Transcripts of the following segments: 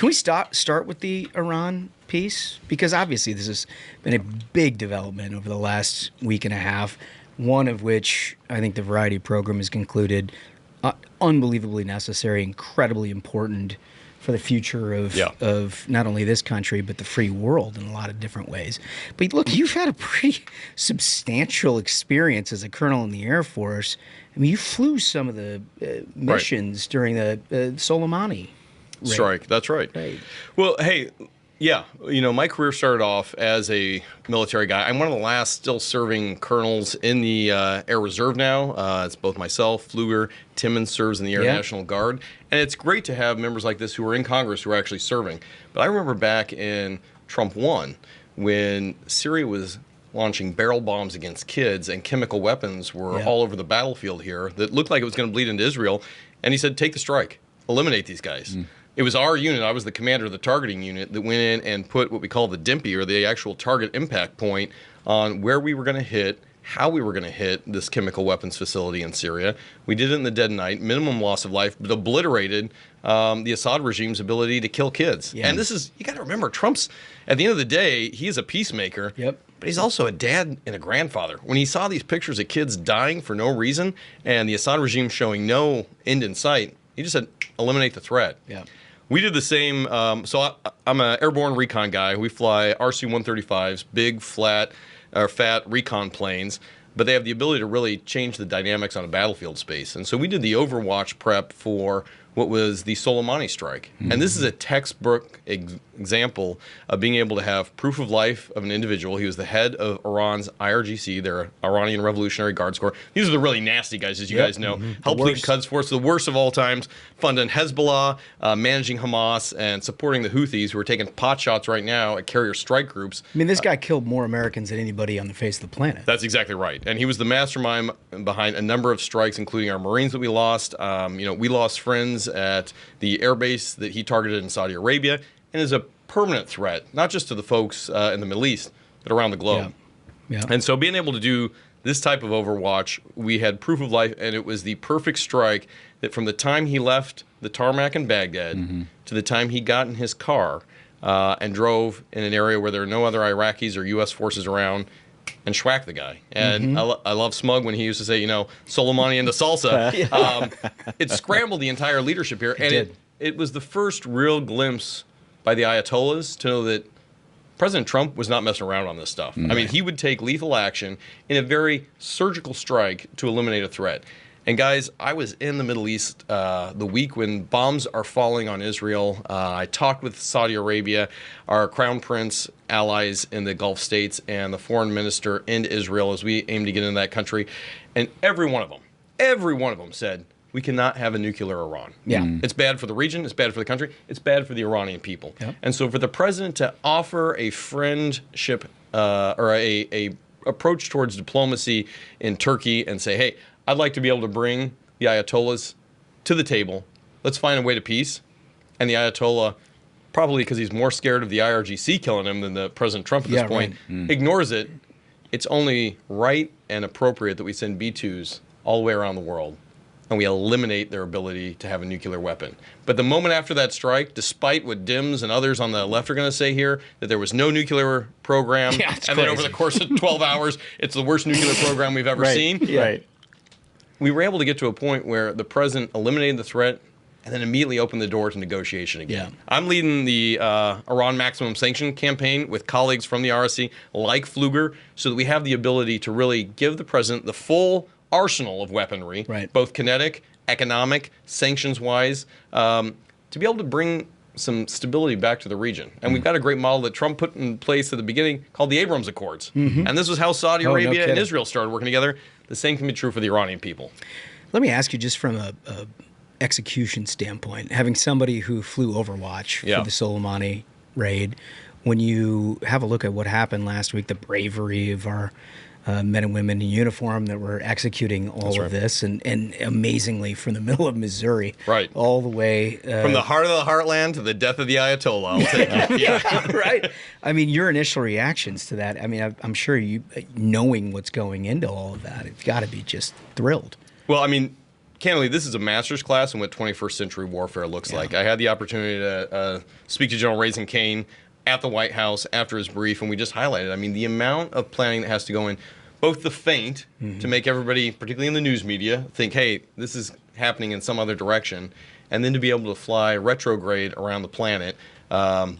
Can we start with the Iran piece? Because obviously this has been a big development over the last week and a half, one of which I think the Variety program has concluded unbelievably necessary, incredibly important for the future of not only this country, but the free world in a lot of different ways. But look, you've had a pretty substantial experience as a colonel in the Air Force. I mean, you flew some of the missions during the Soleimani strike. That's right. Well, hey, yeah, my career started off as a military guy. I'm one of the last still serving colonels in the Air Reserve now. It's both myself, Pfluger, Timmons serves in the Air National Guard. And it's great to have members like this who are in Congress who are actually serving. But I remember back in Trump 1 when Syria was launching barrel bombs against kids and chemical weapons were all over the battlefield here that looked like it was going to bleed into Israel. And he said, take the strike, eliminate these guys. It was our unit. I was the commander of the targeting unit that went in and put what we call the DIMPY, or the actual target impact point, on where we were going to hit, how we were going to hit this chemical weapons facility in Syria. We did it in the dead of night, minimum loss of life, but obliterated the Assad regime's ability to kill kids. And this is, you got to remember, Trump's, at the end of the day, he is a peacemaker, but he's also a dad and a grandfather. When he saw these pictures of kids dying for no reason and the Assad regime showing no end in sight, he just said, eliminate the threat. We did the same. So I'm an airborne recon guy. We fly RC-135s, big, fat recon planes, but they have the ability to really change the dynamics on a battlefield space. And so we did the Overwatch prep for what was the Soleimani strike. And this is a textbook example of being able to have proof of life of an individual. He was the head of Iran's IRGC, their Iranian Revolutionary Guards Corps. These are the really nasty guys, as you guys know. Helped lead Quds Force, the worst of all times, funding Hezbollah, managing Hamas, and supporting the Houthis, who are taking pot shots right now at carrier strike groups. I mean, this guy killed more Americans than anybody on the face of the planet. That's exactly right. And he was the mastermind behind a number of strikes, including our Marines that we lost. We lost friends at the airbase that he targeted in Saudi Arabia, and is a permanent threat, not just to the folks in the Middle East, but around the globe. And so being able to do this type of Overwatch, we had proof of life, and it was the perfect strike that from the time he left the tarmac in Baghdad to the time he got in his car and drove in an area where there are no other Iraqis or U.S. forces around, and schwack the guy. And I love Smug when he used to say, Soleimani into salsa. It scrambled the entire leadership here. And it was the first real glimpse by the Ayatollahs to know that President Trump was not messing around on this stuff. I mean, he would take lethal action in a very surgical strike to eliminate a threat. And guys, I was in the Middle East the week when bombs are falling on Israel. I talked with Saudi Arabia, our crown prince allies in the Gulf states, and the foreign minister in Israel as we aim to get into that country. And every one of them said, we cannot have a nuclear Iran. It's bad for the region. It's bad for the country. It's bad for the Iranian people. And so for the president to offer a friendship or a approach towards diplomacy in Turkey and say, hey, I'd like to be able to bring the Ayatollahs to the table. Let's find a way to peace. And the Ayatollah, probably because he's more scared of the IRGC killing him than the President Trump at this point, ignores it. It's only right and appropriate that we send B-2s all the way around the world and we eliminate their ability to have a nuclear weapon. But the moment after that strike, despite what Dims and others on the left are going to say here, that there was no nuclear program, and then over the course of 12 hours, it's the worst nuclear program we've ever seen. We were able to get to a point where the president eliminated the threat and then immediately opened the door to negotiation again. I'm leading the Iran maximum sanction campaign with colleagues from the RSC, like Pfluger, so that we have the ability to really give the president the full arsenal of weaponry, both kinetic, economic, sanctions-wise, to be able to bring some stability back to the region. And we've got a great model that Trump put in place at the beginning called the Abrams Accords. And this was how Saudi Arabia and Israel started working together. The same can be true for the Iranian people. Let me ask you, just from a execution standpoint, having somebody who flew Overwatch for the Soleimani raid, when you have a look at what happened last week, the bravery of our men and women in uniform that were executing all of this, and amazingly from the middle of Missouri, all the way from the heart of the heartland to the death of the Ayatollah. I'll take it. I mean, your initial reactions to that. I mean, I'm sure you, knowing what's going into all of that, it's got to be just thrilled. Well, I mean, candidly, this is a master's class in what 21st century warfare looks like. I had the opportunity to speak to General Raising Kane at the White House after his brief, and we just highlighted, I mean, the amount of planning that has to go in, both the feint to make everybody, particularly in the news media, think, hey, this is happening in some other direction, and then to be able to fly retrograde around the planet.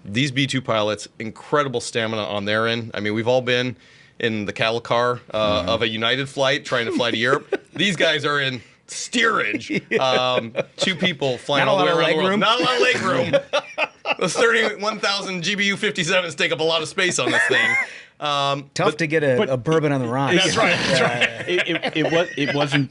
These B-2 pilots, incredible stamina on their end. I mean, we've all been in the cattle car of a United flight trying to fly to Europe. These guys are in steerage. 2 people flying all the way around the world. Not a lot of leg room. Those 31,000 GBU-57s take up a lot of space on this thing. Tough to get a bourbon on the rocks. That's right. That's right.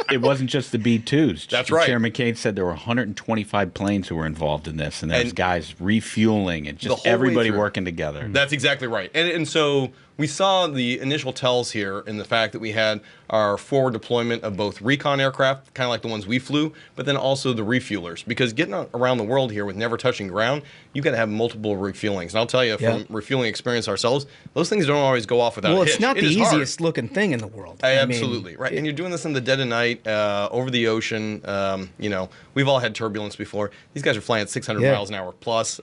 It wasn't just the B-2s. That's right. Chairman Kane said there were 125 planes who were involved in this, and there's guys refueling and just everybody working together. That's exactly right. And so we saw the initial tells here in the fact that we had our forward deployment of both recon aircraft, kind of like the ones we flew, but then also the refuelers. Because getting around the world here with never touching ground, you've got to have multiple refuelings. And I'll tell you, from refueling experience ourselves, those things don't always go off without a hitch. Well, it's not the easiest looking thing in the world. Absolutely. Right. And you're doing this in the dead of night, over the ocean. We've all had turbulence before. These guys are flying at 600 miles an hour plus.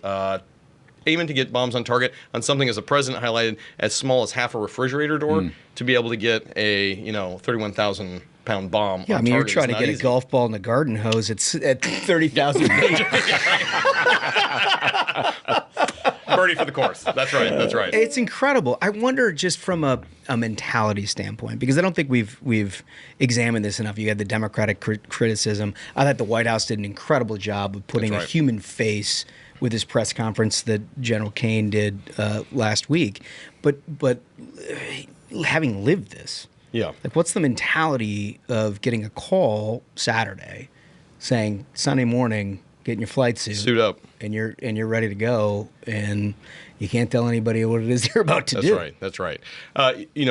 Aiming to get bombs on target on something, as the president highlighted, as small as half a refrigerator door to be able to get a 31,000-pound bomb. Yeah, on you're target trying to get a golf ball in a garden hose. It's at 30,000 feet. Birdie for the course. That's right. That's right. It's incredible. I wonder, just from a mentality standpoint, because I don't think we've examined this enough. You had the Democratic criticism. I thought the White House did an incredible job of putting a human face with his press conference that General Kane did last week. But having lived this, like, what's the mentality of getting a call Saturday saying Sunday morning, get in your flight suit up, and you're ready to go, and you can't tell anybody what it is you're about to do. That's right.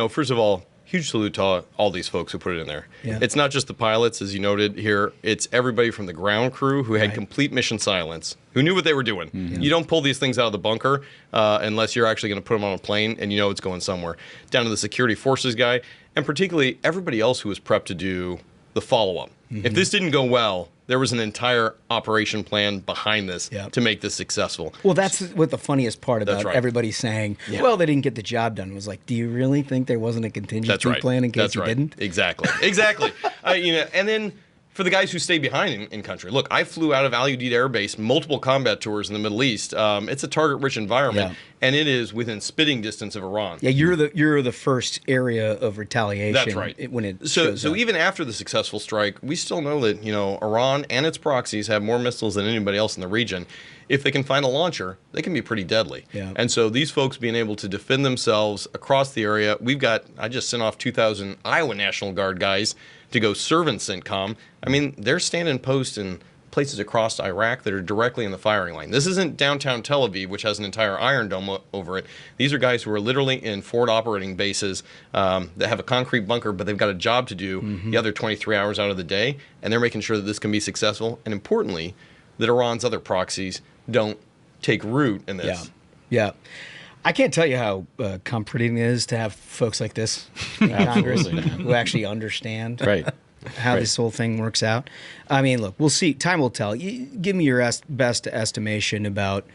First of all, huge salute to all these folks who put it in there. Yeah. It's not just the pilots, as you noted here. It's everybody from the ground crew who had complete mission silence, who knew what they were doing. You don't pull these things out of the bunker unless you're actually going to put them on a plane and you know it's going somewhere. Down to the security forces guy, and particularly everybody else who was prepped to do the follow-up. If this didn't go well, there was an entire operation plan behind this to make this successful. Well, that's what the funniest part about everybody saying, well, they didn't get the job done. It was like, do you really think there wasn't a contingency plan in case you didn't? Exactly. And then for the guys who stay behind in country, look, I flew out of Al Udeid Air Base, multiple combat tours in the Middle East. It's a target-rich environment, and it is within spitting distance of Iran. Yeah, you're the first area of retaliation. That's right. When it so shows up. Even after the successful strike, we still know that Iran and its proxies have more missiles than anybody else in the region. If they can find a launcher, they can be pretty deadly. Yeah. And so these folks being able to defend themselves across the area, I just sent off 2,000 Iowa National Guard guys to go serve in CENTCOM. I mean, they're standing post in places across Iraq that are directly in the firing line. This isn't downtown Tel Aviv, which has an entire Iron Dome over it. These are guys who are literally in forward operating bases that have a concrete bunker, but they've got a job to do the other 23 hours out of the day, and they're making sure that this can be successful, and importantly, that Iran's other proxies don't take root in this. Yeah. I can't tell you how comforting it is to have folks like this in Congress who actually understand how this whole thing works out. I mean, look, we'll see. Time will tell. Give me your best estimation about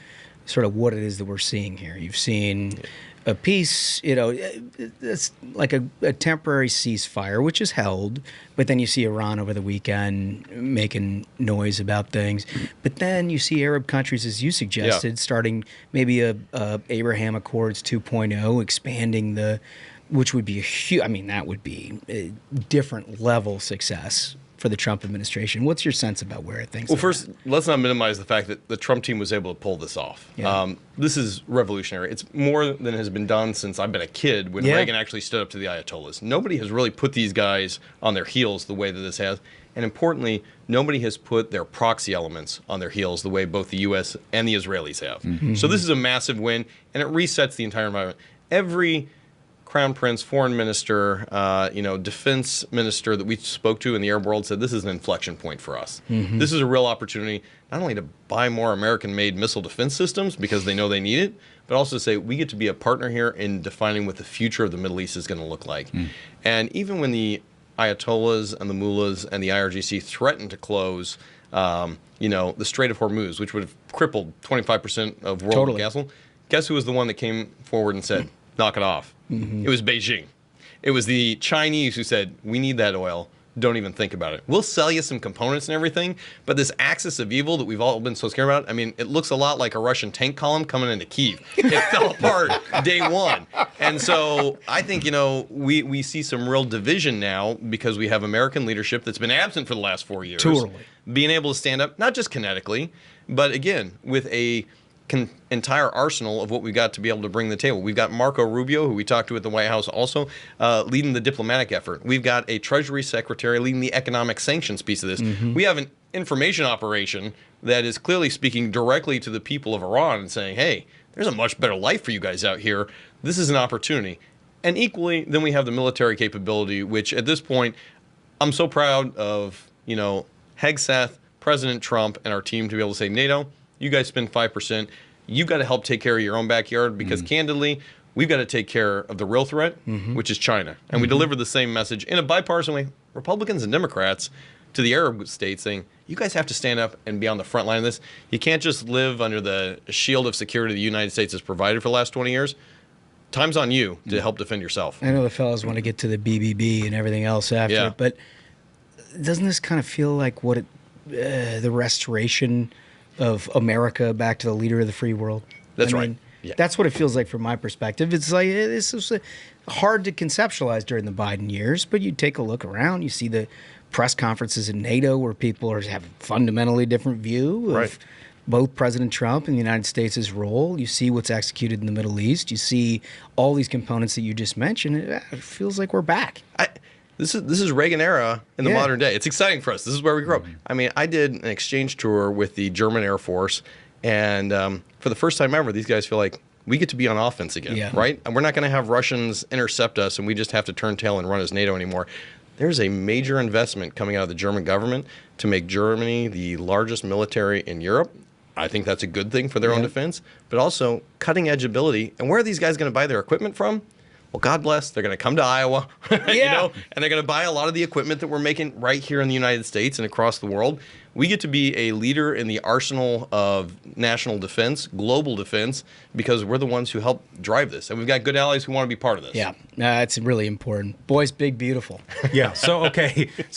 sort of what it is that we're seeing here. You've seen a peace, it's like a temporary ceasefire, which is held, but then you see Iran over the weekend making noise about things. But then you see Arab countries, as you suggested, starting maybe a Abraham Accords 2.0, expanding which would be that would be a different level success for the Trump administration. What's your sense about where things are? Well, first, let's not minimize the fact that the Trump team was able to pull this off. Yeah. This is revolutionary. It's more than has been done since I've been a kid, when Reagan actually stood up to the Ayatollahs. Nobody has really put these guys on their heels the way that this has. And importantly, nobody has put their proxy elements on their heels the way both the U.S. and the Israelis have. So this is a massive win, and it resets the entire environment. Every Crown Prince, foreign minister, defense minister that we spoke to in the Arab world said this is an inflection point for us. This is a real opportunity not only to buy more American-made missile defense systems because they know they need it, but also to say we get to be a partner here in defining what the future of the Middle East is going to look like. And even when the Ayatollahs and the mullahs and the IRGC threatened to close, the Strait of Hormuz, which would have crippled 25% of world gas. Guess who was the one that came forward and said, knock it off? It was Beijing. It was the Chinese who said, we need that oil. Don't even think about it. We'll sell you some components and everything, but this axis of evil that we've all been so scared about, I mean, it looks a lot like a Russian tank column coming into Kyiv. It fell apart day one. And so I think, we see some real division now because we have American leadership that's been absent for the last 4 years. Totally. Being able to stand up, not just kinetically, but again, with a entire arsenal of what we've got to be able to bring to the table. We've got Marco Rubio, who we talked to at the White House, also leading the diplomatic effort. We've got a Treasury Secretary leading the economic sanctions piece of this. We have an information operation that is clearly speaking directly to the people of Iran and saying, hey, there's a much better life for you guys out here. This is an opportunity. And equally, then we have the military capability, which at this point, I'm so proud of, Hegseth, President Trump, and our team to be able to say, NATO, you guys spend 5%. You've got to help take care of your own backyard because, candidly, we've got to take care of the real threat, which is China. And we deliver the same message in a bipartisan way, Republicans and Democrats, to the Arab states saying, you guys have to stand up and be on the front line of this. You can't just live under the shield of security the United States has provided for the last 20 years. Time's on you to help defend yourself. I know the fellas want to get to the BBB and everything else after it, but doesn't this kind of feel like the restoration of America back to the leader of the free world? That's right. That's what it feels like from my perspective. It's like this is hard to conceptualize during the Biden years, but you take a look around, you see the press conferences in NATO where people have a fundamentally different view of both President Trump and the United States' role. You see what's executed in the Middle East. You see all these components that you just mentioned. It feels like we're back. This is Reagan era in the modern day. It's exciting for us. This is where we grew up. I mean, I did an exchange tour with the German Air Force, and for the first time ever, these guys feel like we get to be on offense again, right? And we're not going to have Russians intercept us, and we just have to turn tail and run as NATO anymore. There's a major investment coming out of the German government to make Germany the largest military in Europe. I think that's a good thing for their own defense, but also cutting-edge ability. And where are these guys going to buy their equipment from? Well, God bless, they're going to come to Iowa, and they're going to buy a lot of the equipment that we're making right here in the United States and across the world. We get to be a leader in the arsenal of national defense, global defense, because we're the ones who help drive this. And we've got good allies who want to be part of this. Yeah, that's really important. Boys, big, beautiful. So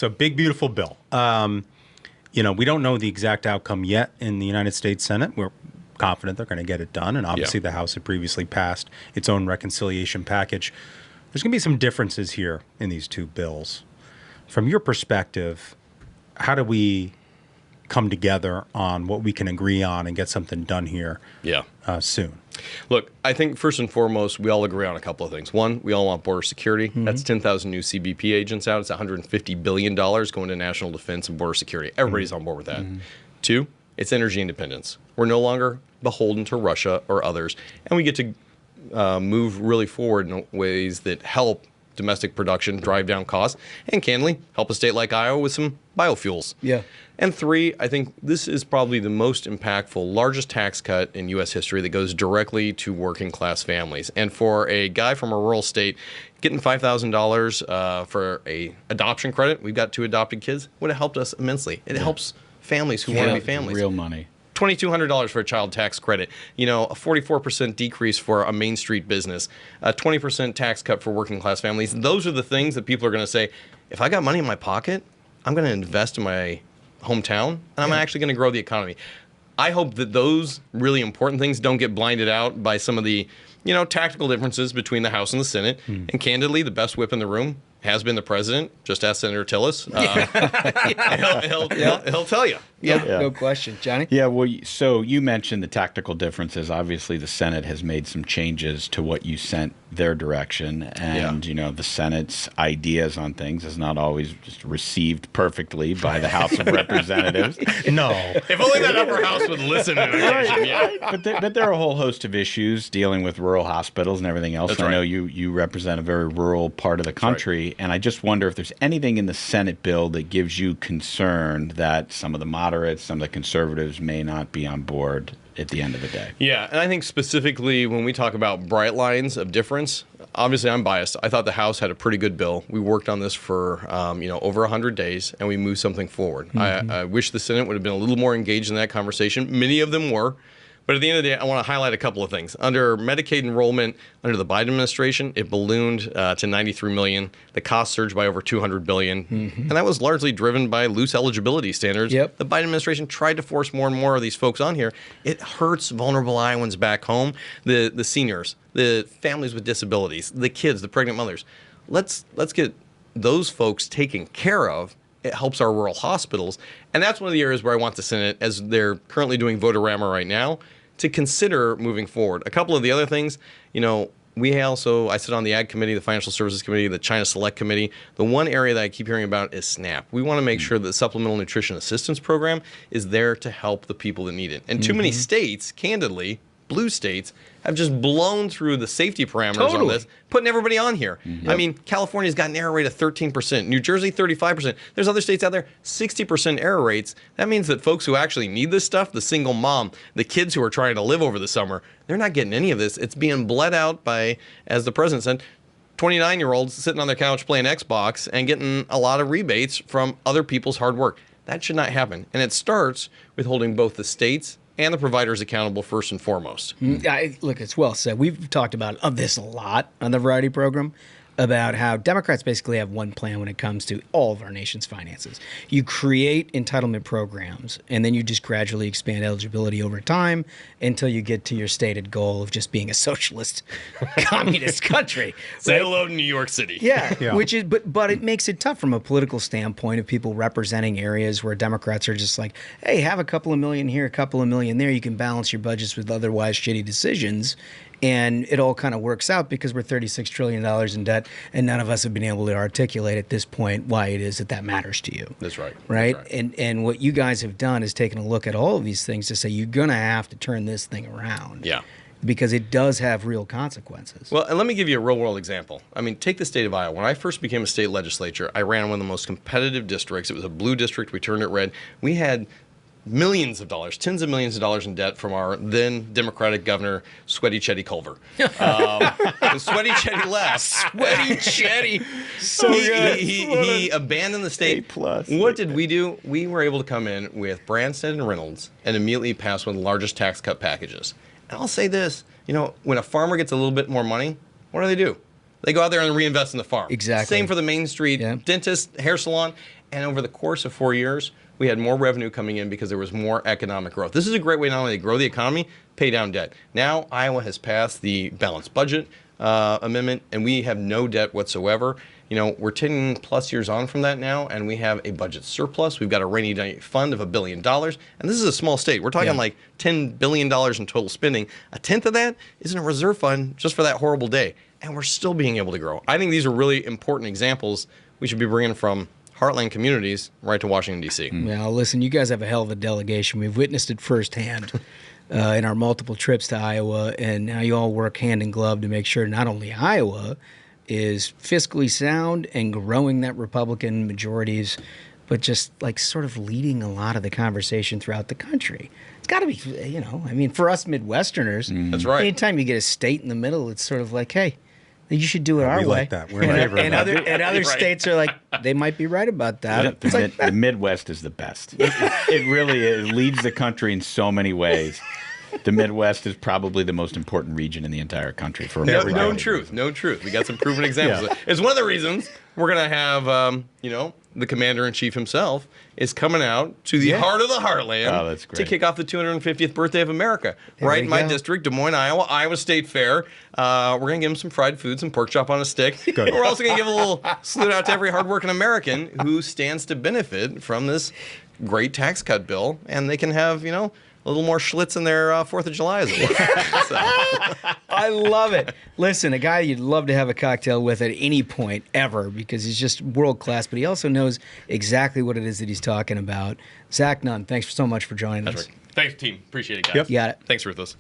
big, beautiful bill. We don't know the exact outcome yet in the United States Senate. We're confident they're going to get it done. And obviously the House had previously passed its own reconciliation package. There's going to be some differences here in these two bills. From your perspective, how do we come together on what we can agree on and get something done here soon? Look, I think first and foremost, we all agree on a couple of things. One, we all want border security. That's 10,000 new CBP agents out. It's $150 billion going to national defense and border security. Everybody's on board with that. Two, it's energy independence. We're no longer beholden to Russia or others, and we get to move really forward in ways that help domestic production, drive down costs, and candidly help a state like Iowa with some biofuels. And three, I think this is probably the most impactful, largest tax cut in U.S. history that goes directly to working class families. And for a guy from a rural state, getting $5,000 for a adoption credit, we've got 2 adopted kids, would have helped us immensely. It helps families who want to be families. Real money. $2,200 for a child tax credit, a 44% decrease for a Main Street business, a 20% tax cut for working class families. Those are the things that people are going to say, if I got money in my pocket, I'm going to invest in my hometown, and I'm actually going to grow the economy. I hope that those really important things don't get blinded out by some of the, tactical differences between the House and the Senate. And candidly, the best whip in the room has been the president. Just ask Senator Tillis. He'll tell you. No question. Johnny? Yeah, well, so you mentioned the tactical differences. Obviously, the Senate has made some changes to what you sent their direction. And, the Senate's ideas on things is not always just received perfectly by the House of Representatives. No. If only that upper house would listen to it. But there are a whole host of issues dealing with rural hospitals and everything else. That's I right. know you represent a very rural part of the country, and I just wonder if there's anything in the Senate bill that gives you concern that some of the moderates, some of the conservatives may not be on board at the end of the day. Yeah, and I think specifically when we talk about bright lines of difference, obviously I'm biased. I thought the House had a pretty good bill. We worked on this for over 100 days, and we moved something forward. I wish the Senate would have been a little more engaged in that conversation. Many of them were. But at the end of the day, I want to highlight a couple of things. Under Medicaid enrollment, under the Biden administration, it ballooned to 93 million. The cost surged by over 200 billion. And that was largely driven by loose eligibility standards. Yep. The Biden administration tried to force more and more of these folks on here. It hurts vulnerable Iowans back home, the seniors, the families with disabilities, the kids, the pregnant mothers. Let's get those folks taken care of. It helps our rural hospitals. And that's one of the areas where I want the Senate, as they're currently doing vote-a-rama right now, to consider moving forward. A couple of the other things, we also, I sit on the Ag Committee, the Financial Services Committee, the China Select Committee. The one area that I keep hearing about is SNAP. We want to make sure that the Supplemental Nutrition Assistance Program is there to help the people that need it. And too many states, candidly, blue states, have just blown through the safety parameters on this, putting everybody on here. I mean, California's got an error rate of 13%, New Jersey 35%. There's other states out there 60% error rates. That means that folks who actually need this stuff, the single mom, the kids who are trying to live over the summer, they're not getting any of this. It's being bled out by, as the president said, 29-year-olds sitting on their couch playing Xbox and getting a lot of rebates from other people's hard work. That should not happen. And it starts with holding both the states and the providers accountable first and foremost. Look, it's well said. We've talked about this a lot on the Variety program, about how Democrats basically have one plan when it comes to all of our nation's finances. You create entitlement programs, and then you just gradually expand eligibility over time until you get to your stated goal of just being a socialist, communist country. Say hello to New York City. Yeah. Which is, but it makes it tough from a political standpoint of people representing areas where Democrats are just like, hey, have a couple of million here, a couple of million there. You can balance your budgets with otherwise shitty decisions. And it all kind of works out because we're $36 trillion in debt, and none of us have been able to articulate at this point why it is that matters to you. That's right. Right? That's right. And what you guys have done is taken a look at all of these things to say you're going to have to turn this thing around. Yeah. Because it does have real consequences. Well, and let me give you a real-world example. I mean, take the state of Iowa. When I first became a state legislature, I ran one of the most competitive districts. It was a blue district. We turned it red. We had millions of dollars, tens of millions of dollars in debt from our then Democratic governor, Sweaty Chetty Culver. Sweaty Chetty left. Sweaty Chetty. So he abandoned the state. A+. What did we do? We were able to come in with Branstad and Reynolds and immediately pass one of the largest tax cut packages. And I'll say this, when a farmer gets a little bit more money, what do? They go out there and reinvest in the farm. Exactly. Same for the Main Street dentist, hair salon. And over the course of 4 years, we had more revenue coming in because there was more economic growth. This is a great way not only to grow the economy, pay down debt. Now, Iowa has passed the balanced budget amendment, and we have no debt whatsoever. We're 10 plus years on from that now, and we have a budget surplus. We've got a rainy day fund of $1 billion, and this is a small state. We're talking like $10 billion in total spending. A tenth of that is in a reserve fund just for that horrible day, and we're still being able to grow. I think these are really important examples we should be bringing from heartland communities right to Washington, D.C. Now, listen, you guys have a hell of a delegation. We've witnessed it firsthand in our multiple trips to Iowa, and now you all work hand in glove to make sure not only Iowa is fiscally sound and growing that Republican majorities, but just like sort of leading a lot of the conversation throughout the country. It's got to be, for us Midwesterners, That's right. anytime you get a state in the middle, it's sort of like, hey, you should do it our way. We like that. We're in favor of that. And other states are like, they might be right about that. The Midwest is the best. It really is. It leads the country in so many ways. The Midwest is probably the most important region in the entire country for No truth. We got some proven examples. It's one of the reasons we're going to have, the commander-in-chief himself is coming out to the heart of the heartland to kick off the 250th birthday of America. Right in my district, Des Moines, Iowa State Fair. We're going to give him some fried food, some pork chop on a stick. Good. We're also going to give a little salute out to every hardworking American who stands to benefit from this great tax cut bill, and they can have, a little more Schlitz in their 4th of July, as it were. So. I love it. Listen, a guy you'd love to have a cocktail with at any point ever because he's just world class, but he also knows exactly what it is that he's talking about. Zach Nunn, thanks so much for joining us. Right. Thanks, team. Appreciate it, guys. You got it. Thanks, Ruthless.